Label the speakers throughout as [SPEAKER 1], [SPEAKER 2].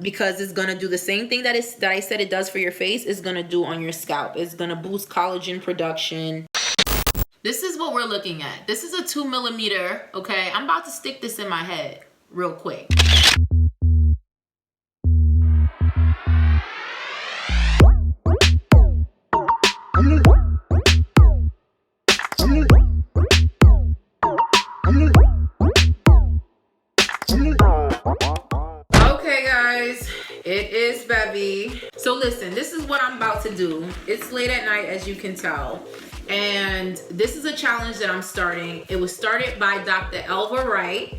[SPEAKER 1] because it's gonna do the same thing that I said it does for your face. It's gonna do on your scalp. It's gonna boost collagen production. This is what we're looking at. This is a 2 millimeter, okay? I'm about to stick this in my head real quick. Okay guys, it is Bevy. So listen, this is what I'm about to do. It's late at night, as you can tell. And this is a challenge that I'm starting. It was started by Dr. Elva Wright,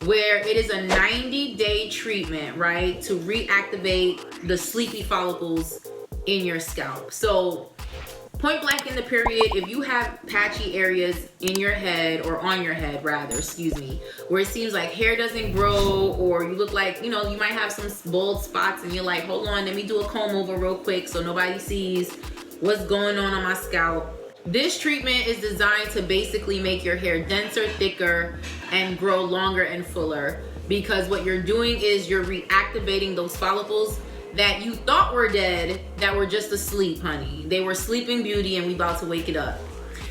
[SPEAKER 1] where it is a 90-day treatment, right, to reactivate the sleepy follicles in your scalp. So point blank in the period, if you have patchy areas in your head, or on your head rather, excuse me, where it seems like hair doesn't grow, or you look like, you know, you might have some bald spots and you're like, hold on, let me do a comb over real quick so nobody sees what's going on my scalp. This treatment is designed to basically make your hair denser, thicker, and grow longer and fuller, because what you're doing is you're reactivating those follicles that you thought were dead, that were just asleep, honey. They were sleeping beauty and we about to wake it up.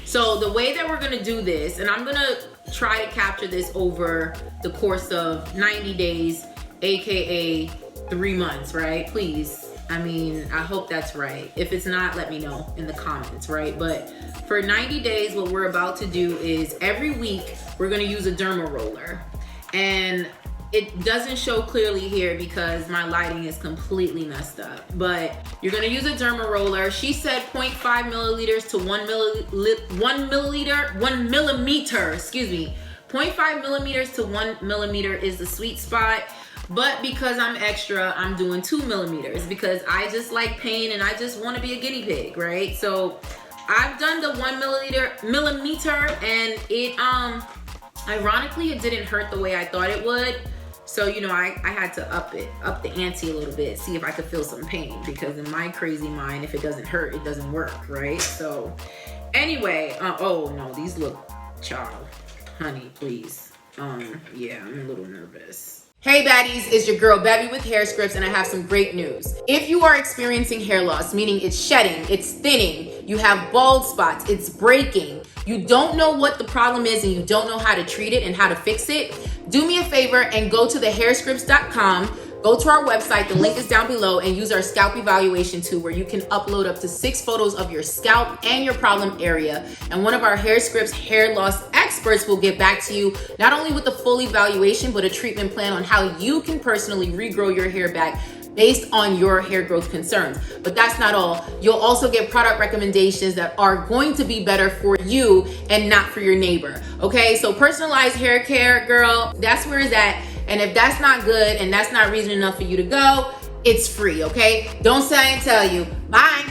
[SPEAKER 1] So the way that we're gonna do this, and I'm gonna try to capture this over the course of 90 days, AKA 3 months, right? Please. I mean, I hope that's right. If it's not, let me know in the comments, right? But for 90 days, what we're about to do is every week, we're gonna use a Derma Roller. And it doesn't show clearly here because my lighting is completely messed up. But you're gonna use a Derma Roller. She said 0.5 milliliters to 1 millimeter, excuse me. 0.5 millimeters to 1 millimeter is the sweet spot. But because I'm extra, I'm doing 2 millimeters because I just like pain and I just want to be a guinea pig, right? So I've done the 1 millimeter and it ironically it didn't hurt the way I thought it would. So, you know, I had to up the ante a little bit, see if I could feel some pain, because in my crazy mind, if it doesn't hurt, it doesn't work, right? So anyway, oh no, these look, child, honey, please. Yeah, I'm a little nervous. Hey baddies, it's your girl Bevy with Hairscripts, and I have some great news. If you are experiencing hair loss, meaning it's shedding, it's thinning, you have bald spots, it's breaking, you don't know what the problem is and you don't know how to treat it and how to fix it, do me a favor and go to thehairscripts.com. Go to our website, the link is down below, and use our scalp evaluation tool where you can upload up to 6 photos of your scalp and your problem area. And one of our Hairscripts hair loss experts will get back to you, not only with the full evaluation, but a treatment plan on how you can personally regrow your hair back based on your hair growth concerns. But that's not all. You'll also get product recommendations that are going to be better for you and not for your neighbor. Okay, so personalized hair care, girl, that's where it's at. And if that's not good and that's not reason enough for you to go, it's free, okay? Don't say I didn't tell you. Bye.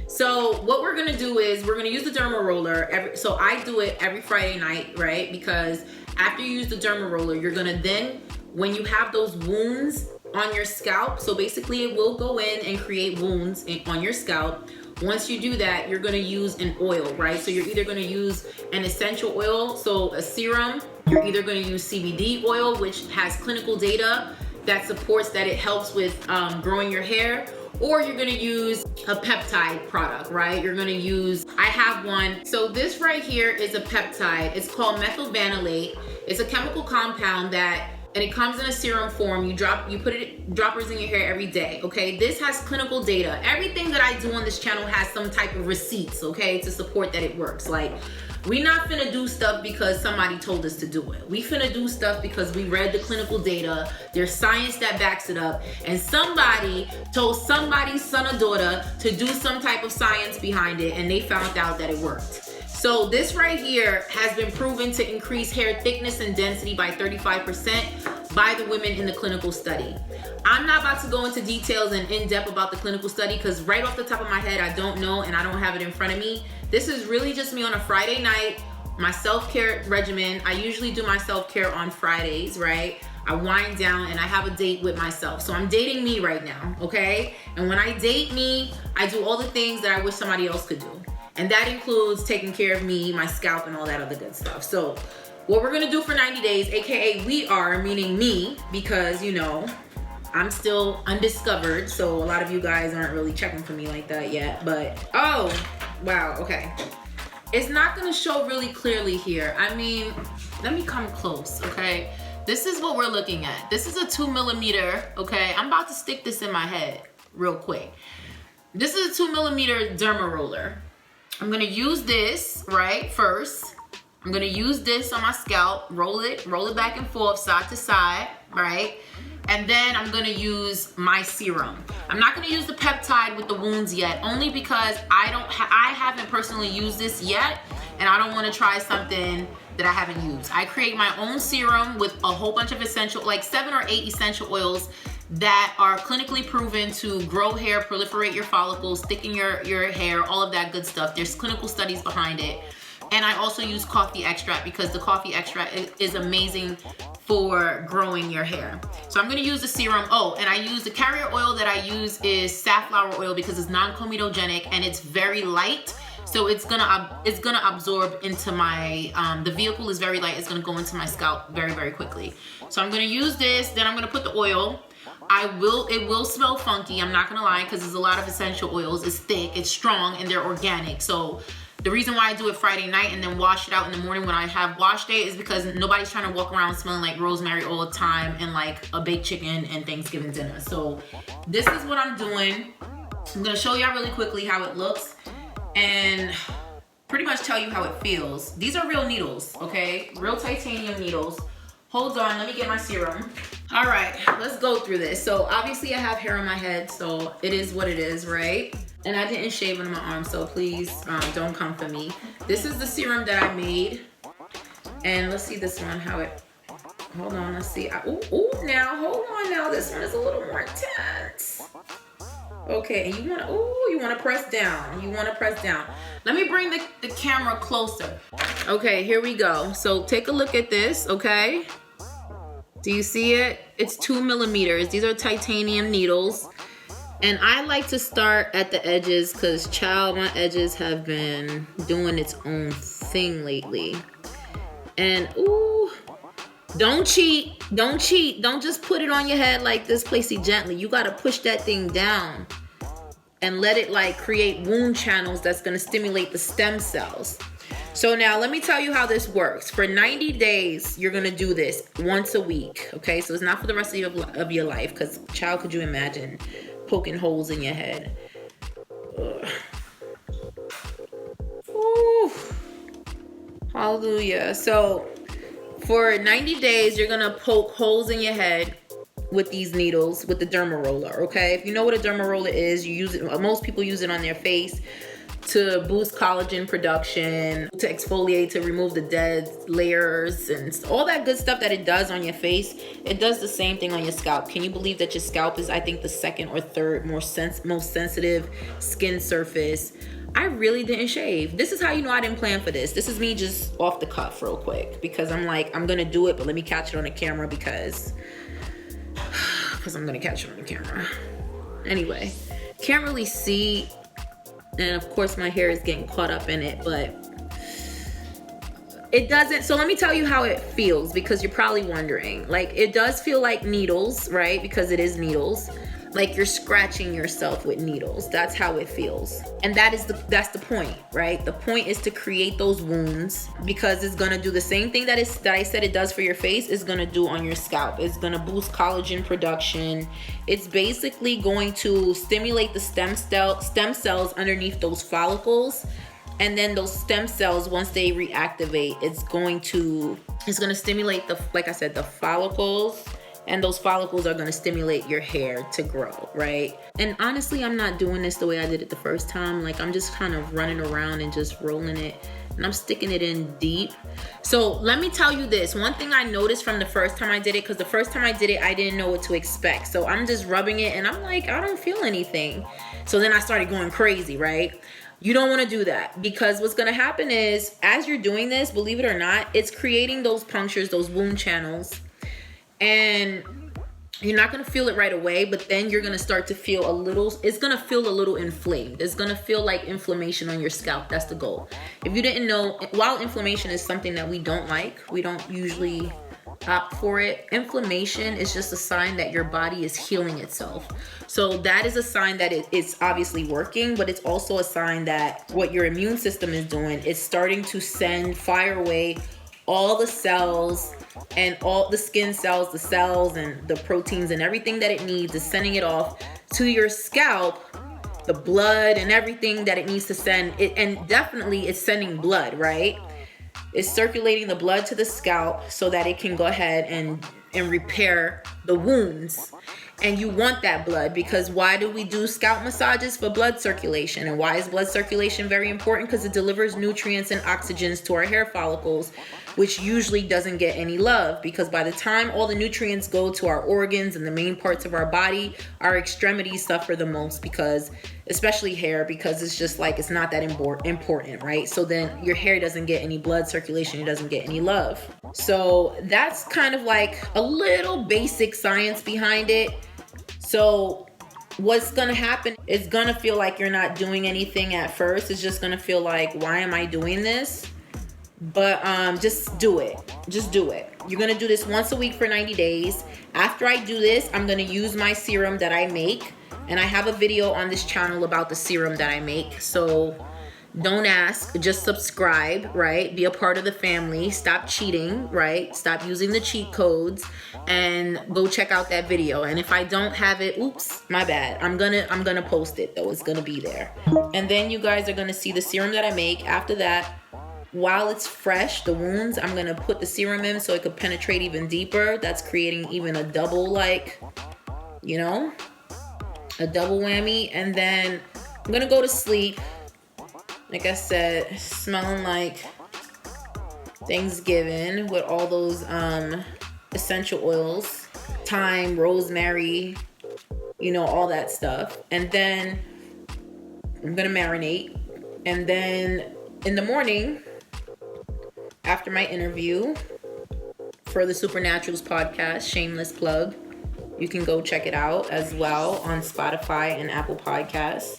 [SPEAKER 1] So what we're gonna do is we're gonna use the Derma Roller. So I do it every Friday night, right? Because after you use the Derma Roller, you're gonna then, when you have those wounds on your scalp, so basically it will go in and create wounds on your scalp. Once you do that, you're gonna use an oil, right? So you're either gonna use an essential oil, so a serum. You're either gonna use CBD oil, which has clinical data that supports that it helps with growing your hair, or you're gonna use a peptide product, right? You're gonna use, I have one. So this right here is a peptide. It's called methylvanillate. It's a chemical compound and it comes in a serum form. You put it droppers in your hair every day, okay? This has clinical data. Everything that I do on this channel has some type of receipts, okay, to support that it works. Like, we not finna do stuff because somebody told us to do it. We finna do stuff because we read the clinical data. There's science that backs it up, and somebody told somebody's son or daughter to do some type of science behind it, and they found out that it worked. So this right here has been proven to increase hair thickness and density by 35% by the women in the clinical study. I'm not about to go into details and in depth about the clinical study because right off the top of my head, I don't know and I don't have it in front of me. This is really just me on a Friday night, my self-care regimen. I usually do my self-care on Fridays, right? I wind down and I have a date with myself. So I'm dating me right now, okay? And when I date me, I do all the things that I wish somebody else could do. And that includes taking care of me, my scalp, and all that other good stuff. So what we're gonna do for 90 days, aka we are, meaning me, because you know, I'm still undiscovered, so a lot of you guys aren't really checking for me like that yet, but, oh, wow, okay. It's not gonna show really clearly here. I mean, let me come close, okay? This is what we're looking at. This is a 2mm, okay? I'm about to stick this in my head real quick. This is a 2mm Derma Roller. I'm gonna use this, right, first. I'm gonna use this on my scalp, roll it back and forth, side to side, right? And then I'm gonna use my serum. I'm not gonna use the peptide with the wounds yet, only because I haven't personally used this yet, and I don't wanna try something that I haven't used. I create my own serum with a whole bunch of essential, like 7 or 8 essential oils that are clinically proven to grow hair, proliferate your follicles, thicken your hair, all of that good stuff. There's clinical studies behind it. And I also use coffee extract because the coffee extract is amazing for growing your hair. So I'm gonna use the serum. Oh, and I use the carrier oil that I use is safflower oil because it's non-comedogenic and it's very light. So it's gonna absorb into my, the vehicle is very light. It's gonna go into my scalp very, very quickly. So I'm gonna use this, then I'm gonna put the oil. It will smell funky, I'm not gonna lie, because there's a lot of essential oils. It's thick, it's strong, and they're organic. So the reason why I do it Friday night and then wash it out in the morning when I have wash day is because nobody's trying to walk around smelling like rosemary all the time and like a baked chicken and Thanksgiving dinner. So this is what I'm doing. I'm gonna show y'all really quickly how it looks and pretty much tell you how it feels. These are real needles, okay? Real titanium needles. Hold on, let me get my serum. All right, let's go through this. So obviously I have hair on my head, so it is what it is, right? And I didn't shave under my arm, so please don't come for me. This is the serum that I made. And let's see this one, how it, hold on, let's see. Ooh, now, hold on now. This one is a little more intense. Okay, and you wanna press down. You wanna press down. Let me bring the camera closer. Okay, here we go. So take a look at this, okay? Do you see it? It's 2mm. These are titanium needles. And I like to start at the edges because, child, my edges have been doing its own thing lately. And, ooh, don't cheat. Don't cheat. Don't just put it on your head like this, Placey, gently. You got to push that thing down and let it, like, create wound channels that's going to stimulate the stem cells. So now let me tell you how this works. For 90 days, you're gonna do this once a week, okay? So it's not for the rest of your life, because, child, could you imagine poking holes in your head? Ugh. Ooh. Hallelujah. So for 90 days, you're gonna poke holes in your head with these needles, with the Derma Roller, okay? If you know what a Derma Roller is, you use it, most people use it on their face to boost collagen production, to exfoliate, to remove the dead layers and all that good stuff that it does on your face. It does the same thing on your scalp. Can you believe that your scalp is, I think, the second or third most sensitive skin surface? I really didn't shave. This is how you know I didn't plan for this. This is me just off the cuff real quick because I'm like, I'm gonna do it, but let me catch it on the camera because I'm gonna catch it on the camera. Anyway, can't really see. And of course my hair is getting caught up in it, but it doesn't. So let me tell you how it feels, because you're probably wondering. Like, it does feel like needles, right? Because it is needles. Like you're scratching yourself with needles. That's how it feels. And that's the point, right? The point is to create those wounds, because it's gonna do the same thing that I said it does for your face, is gonna do on your scalp. It's gonna boost collagen production. It's basically going to stimulate the stem cells underneath those follicles. And then those stem cells, once they reactivate, it's gonna stimulate like I said, the follicles. And those follicles are gonna stimulate your hair to grow, right? And honestly, I'm not doing this the way I did it the first time. Like, I'm just kind of running around and just rolling it, and I'm sticking it in deep. So let me tell you this. One thing I noticed from the first time I did it, because the first time I did it, I didn't know what to expect. So I'm just rubbing it, and I'm like, I don't feel anything. So then I started going crazy, right? You don't want to do that, because what's going to happen is, as you're doing this, believe it or not, it's creating those punctures, those wound channels. And You're not gonna feel it right away, but then you're gonna start to feel a little, it's gonna feel a little inflamed. It's gonna feel like inflammation on your scalp. That's the goal. If you didn't know, while inflammation is something that we don't like, we don't usually opt for it. Inflammation is just a sign that your body is healing itself. So that is a sign that it's obviously working, but it's also a sign that what your immune system is doing is starting to fire away all the cells and all the skin cells, the cells and the proteins and everything that it needs, is sending it off to your scalp, the blood and everything that it needs to send it. And definitely it's sending blood, right? It's circulating the blood to the scalp so that it can go ahead and repair the wounds. And you want that blood, because why do we do scalp massages? For blood circulation. And why is blood circulation very important? Because it delivers nutrients and oxygens to our hair follicles, which usually doesn't get any love, because by the time all the nutrients go to our organs and the main parts of our body, our extremities suffer the most, because especially hair, because it's just like, it's not that important, right? So then your hair doesn't get any blood circulation, it doesn't get any love. So that's kind of like a little basic science behind it. So what's gonna happen is gonna feel like you're not doing anything at first. It's just gonna feel like, why am I doing this? But just do it. Just do it. You're gonna do this once a week for 90 days. After I do this, I'm gonna use my serum that I make, and I have a video on this channel about the serum that I make. So don't ask, just subscribe, right? Be a part of the family. Stop cheating, right? Stop using the cheat codes, and go check out that video. And if I don't have it, oops, my bad. I'm gonna post it though. It's gonna be there. And then you guys are gonna see the serum that I make. After that, while it's fresh, the wounds, I'm gonna put the serum in so it could penetrate even deeper. That's creating even a double, like, you know, a double whammy. And then I'm gonna go to sleep. Like I said, smelling like Thanksgiving with all those essential oils, thyme, rosemary, you know, all that stuff. And then I'm gonna marinate. And then in the morning, after my interview for the Supernaturals podcast, shameless plug, you can go check it out as well on Spotify and Apple Podcasts.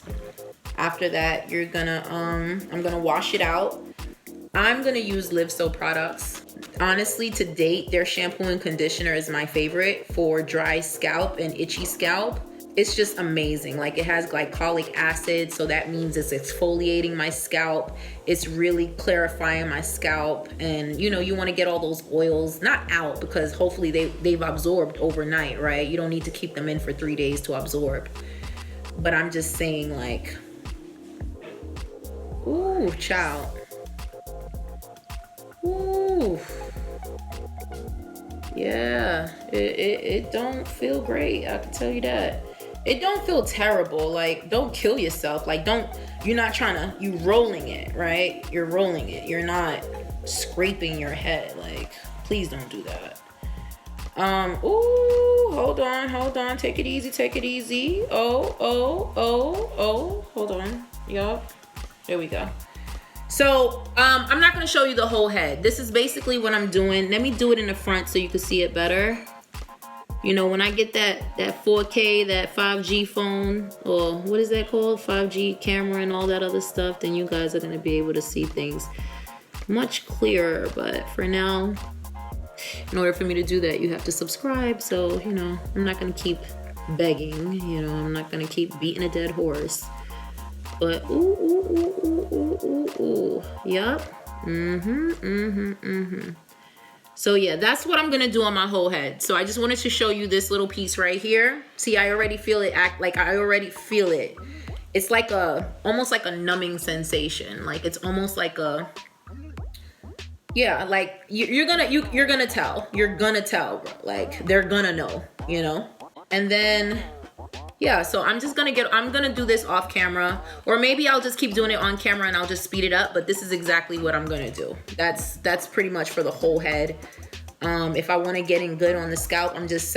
[SPEAKER 1] After that, you're gonna I'm gonna wash it out. I'm gonna use Live So products. Honestly, to date, their shampoo and conditioner is my favorite for dry scalp and itchy scalp. It's just amazing. Like, it has glycolic acid, so that means it's exfoliating my scalp. It's really clarifying my scalp. And you know, you want to get all those oils not out, because hopefully they've absorbed overnight, right? You don't need to keep them in for 3 days to absorb. But I'm just saying, like, ooh, child. Ooh. Yeah, it don't feel great, I can tell you that. It don't feel terrible. Like, don't kill yourself. Like, you're not trying to, you rolling it, right? You're rolling it. You're not scraping your head. Like, please don't do that. Ooh, hold on. Take it easy. Oh, hold on. Yup. There we go. So, I'm not going to show you the whole head. This is basically what I'm doing. Let me do it in the front so you can see it better. You know, when I get that 4K, that 5G phone, or what is that called? 5G camera and all that other stuff, then you guys are going to be able to see things much clearer. But for now, in order for me to do that, you have to subscribe. So, you know, I'm not going to keep begging. You know, I'm not going to keep beating a dead horse. But, ooh. Yup. So yeah, that's what I'm gonna do on my whole head. So I just wanted to show you this little piece right here. See, I already feel it I already feel it. It's like almost like a numbing sensation. Like, it's almost like a, yeah, like you're gonna tell. You're gonna tell, bro. Like, they're gonna know, you know? And then, yeah, so I'm gonna do this off camera, or maybe I'll just keep doing it on camera and I'll just speed it up, but this is exactly what I'm gonna do. That's pretty much for the whole head. If I want to get in good on the scalp, I'm just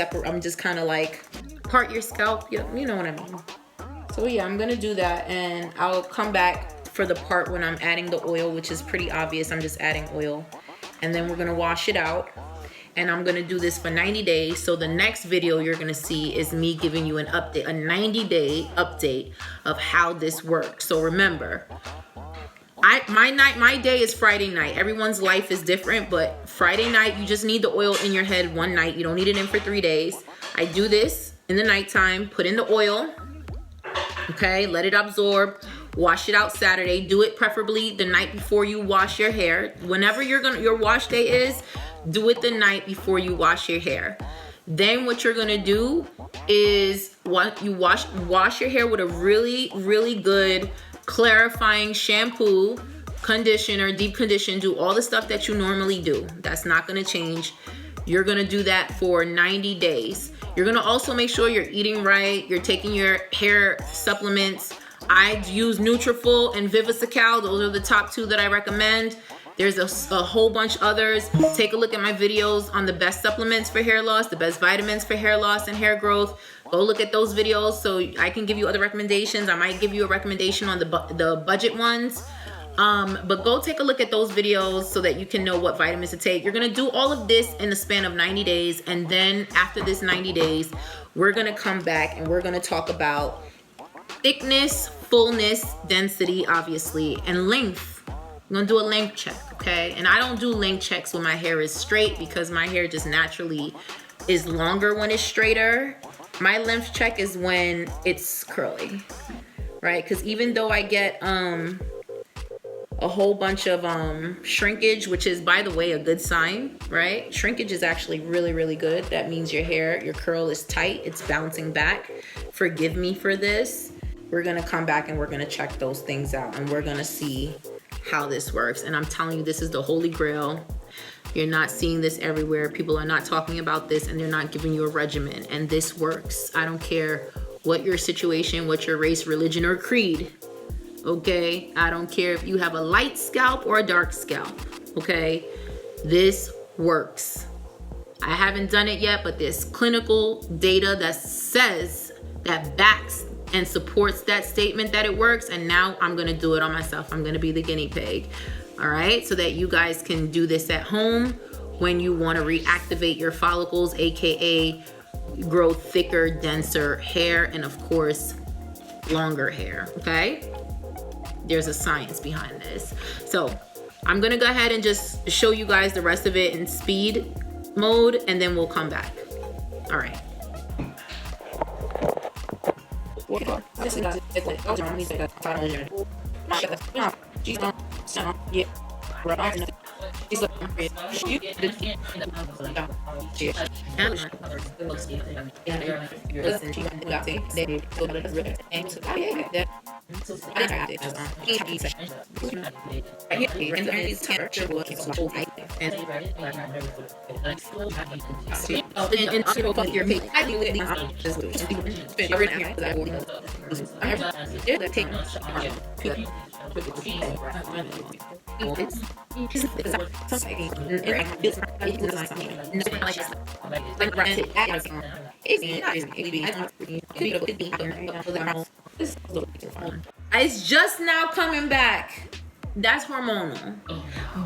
[SPEAKER 1] kind of like part your scalp, you know what I mean. So yeah, I'm gonna do that, and I'll come back for the part when I'm adding the oil, which is pretty obvious. I'm just adding oil, and then we're gonna wash it out. and I'm gonna do this for 90 days. So the next video you're gonna see is me giving you an update, a 90-day update of how this works. So remember, my day is Friday night. Everyone's life is different, but Friday night, you just need the oil in your head one night. You don't need it in for 3 days. I do this in the nighttime, put in the oil, okay, let it absorb, wash it out Saturday. Do it preferably the night before you wash your hair. Whenever your wash day is, do it the night before you wash your hair. Then what you're gonna do is wash your hair with a really good clarifying shampoo, conditioner, deep condition. Do all the stuff that you normally do. That's not gonna change. You're gonna do that for 90 days. You're gonna also make sure you're eating right, you're taking your hair supplements. I use Nutrafol and Vivisecal. Those are the top 2 that I recommend. There's a whole bunch others. Take a look at my videos on the best supplements for hair loss, the best vitamins for hair loss and hair growth. Go look at those videos so I can give you other recommendations. I might give you a recommendation on the budget ones. But go take a look at those videos so that you can know what vitamins to take. You're gonna do all of this in the span of 90 days. And then after this 90 days, we're gonna come back and we're gonna talk about thickness, fullness, density, obviously, and length. I'm gonna do a length check, okay? And I don't do length checks when my hair is straight because my hair just naturally is longer when it's straighter. My length check is when it's curly, right? Because even though I get a whole bunch of shrinkage, which is, by the way, a good sign, right? Shrinkage is actually really good. That means your hair, your curl is tight, it's bouncing back. Forgive me for this. We're gonna come back and we're gonna check those things out and we're gonna see how this works. And I'm telling you, this is the holy grail. You're not seeing this everywhere. People are not talking about this and they're not giving you a regimen, and this works. I don't care what your situation, what your race, religion, or creed. Okay, I don't care if you have a light scalp or a dark scalp. Okay, this works. I haven't done it yet, but there's clinical data that says, that backs and supports that statement that it works. And now I'm gonna do it on myself. I'm gonna be the guinea pig. All right, so that you guys can do this at home when you want to reactivate your follicles, aka grow thicker, denser hair, and of course, longer hair. Okay. There's a science behind this. So I'm gonna go ahead and just show you guys the rest of it in speed mode, and then we'll come back. All right. It's just now coming back. That's hormonal.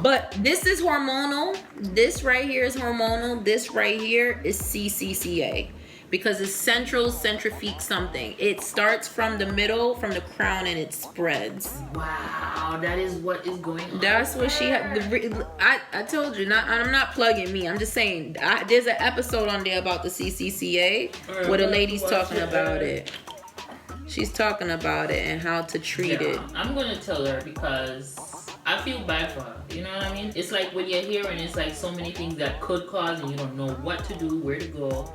[SPEAKER 1] But this is hormonal. This right here is hormonal. This right here is CCCA. Because it's centrifuge something. It starts from the middle, from the crown, and it spreads.
[SPEAKER 2] Wow, that is what is going on.
[SPEAKER 1] That's what she had. I told you, I'm not plugging me. I'm just saying, there's an episode on there about the CCCA where the lady's talking about it. She's talking about it and how to treat it.
[SPEAKER 2] I'm going to tell her because I feel bad for her. You know what I mean? It's like when you're here and it's like so many things that could cause and you don't know what to do, where to go.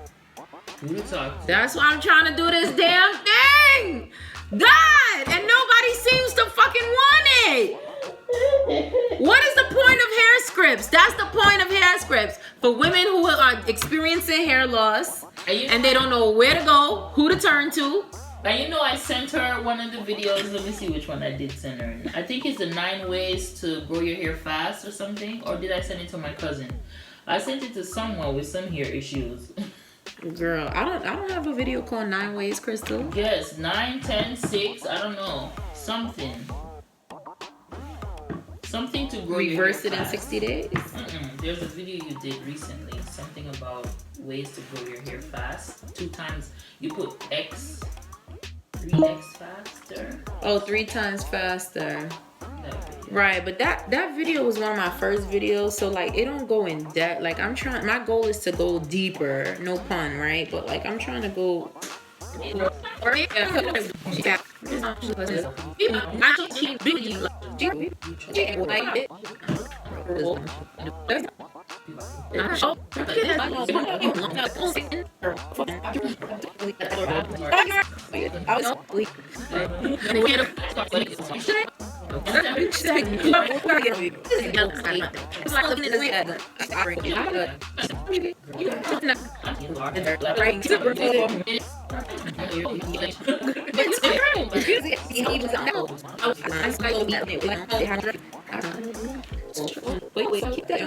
[SPEAKER 1] That's why I'm trying to do this damn thing. God, and nobody seems to fucking want it. What is the point of Hairscripts? That's the point of Hairscripts. For women who are experiencing hair loss and they don't know where to go, who to turn to.
[SPEAKER 2] And you know, I sent her one of the videos. Let me see which one I did send her. I think it's the 9 ways to grow your hair fast or something. Or did I send it to my cousin? I sent it to someone with some hair issues.
[SPEAKER 1] Girl, I don't have a video called 9 Ways, Crystal.
[SPEAKER 2] Yes, 9, 10, 6, I don't know. Something to grow
[SPEAKER 1] Reverse
[SPEAKER 2] your hair
[SPEAKER 1] it
[SPEAKER 2] fast.
[SPEAKER 1] in 60 days?
[SPEAKER 2] There's a video you did recently. something about ways to grow your hair fast. 2 times you put X, 3x faster.
[SPEAKER 1] Oh, 3 times faster. Right, but that video was one of my first videos, so like it don't go in depth. Like I'm trying, my goal is to go deeper, no pun, right? But like I'm trying to go. Wait, keep that.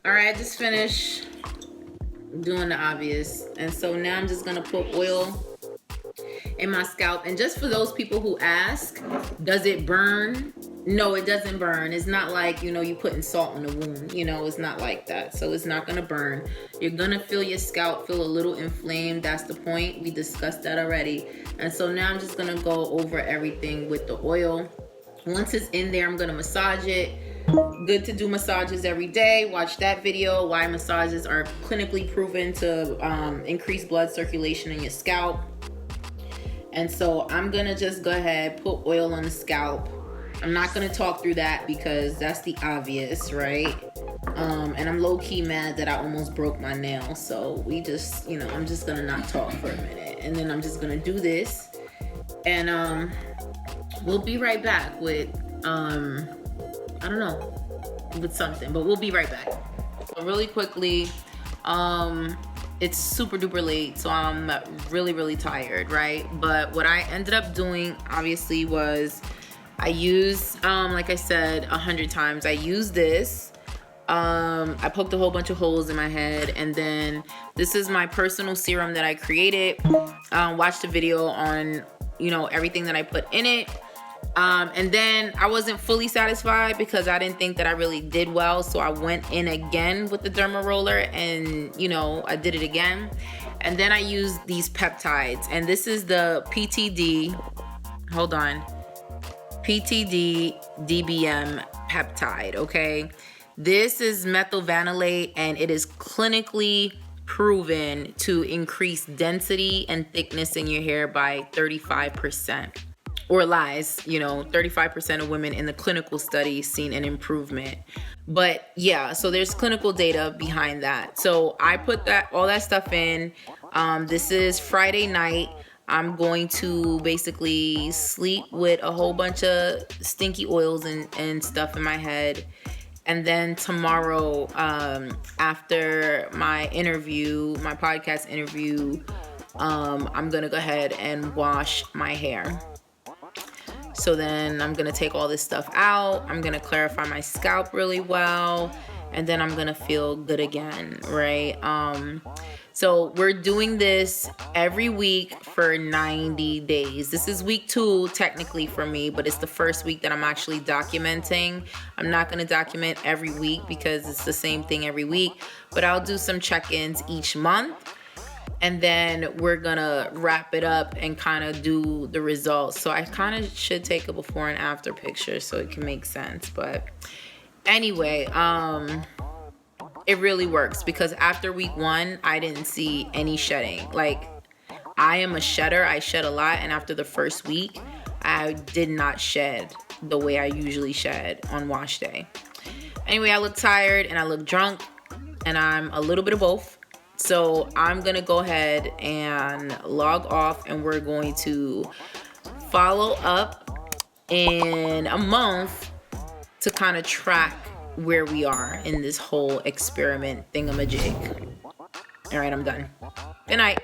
[SPEAKER 1] Alright, I just finished doing the obvious, and so now I'm just gonna put oil in my scalp. And just for those people who ask, does it burn? No, it doesn't burn. It's not like, you know, you putting salt in the wound, you know, it's not like that. So it's not gonna burn. You're gonna feel your scalp feel a little inflamed. That's the point. We discussed that already. And so now I'm just gonna go over everything with the oil. Once it's in there, I'm gonna massage it. Good to do massages every day. Watch that video, why massages are clinically proven to increase blood circulation in your scalp. And so I'm gonna just go ahead, put oil on the scalp. I'm not gonna talk through that because that's the obvious, right? And I'm low-key mad that I almost broke my nail. So we just, you know, I'm just gonna not talk for a minute. And then I'm just gonna do this. And we'll be right back with, I don't know, with something, but we'll be right back. So really quickly, it's super duper late, so I'm really tired, right? But what I ended up doing, obviously, was I used, like I said 100 times, I used this. I poked a whole bunch of holes in my head, and then this is my personal serum that I created. Watched the video on, you know, everything that I put in it. And then I wasn't fully satisfied because I didn't think that I really did well. So I went in again with the Derma Roller and, you know, I did it again. And then I used these peptides. And this is the PTD, hold on, PTD DBM peptide, okay? This is methylvanillate, and it is clinically proven to increase density and thickness in your hair by 35%. Or lies, you know, 35% of women in the clinical study seen an improvement. But yeah, so there's clinical data behind that. So I put all that stuff in. This is Friday night. I'm going to basically sleep with a whole bunch of stinky oils and stuff in my head. And then tomorrow, after my interview, my podcast interview, I'm gonna go ahead and wash my hair. So then I'm gonna take all this stuff out. I'm gonna clarify my scalp really well, and then I'm gonna feel good again, right? So we're doing this every week for 90 days. This is week 2 technically for me, but it's the first week that I'm actually documenting. I'm not gonna document every week because it's the same thing every week, but I'll do some check-ins each month. And then we're gonna wrap it up and kind of do the results. So I kind of should take a before and after picture so it can make sense. But anyway, it really works because after week 1, I didn't see any shedding. Like, I am a shedder, I shed a lot. And after the first week, I did not shed the way I usually shed on wash day. Anyway, I look tired and I look drunk, and I'm a little bit of both. So I'm gonna go ahead and log off, and we're going to follow up in a month to kind of track where we are in this whole experiment thingamajig. All right, I'm done. Good night.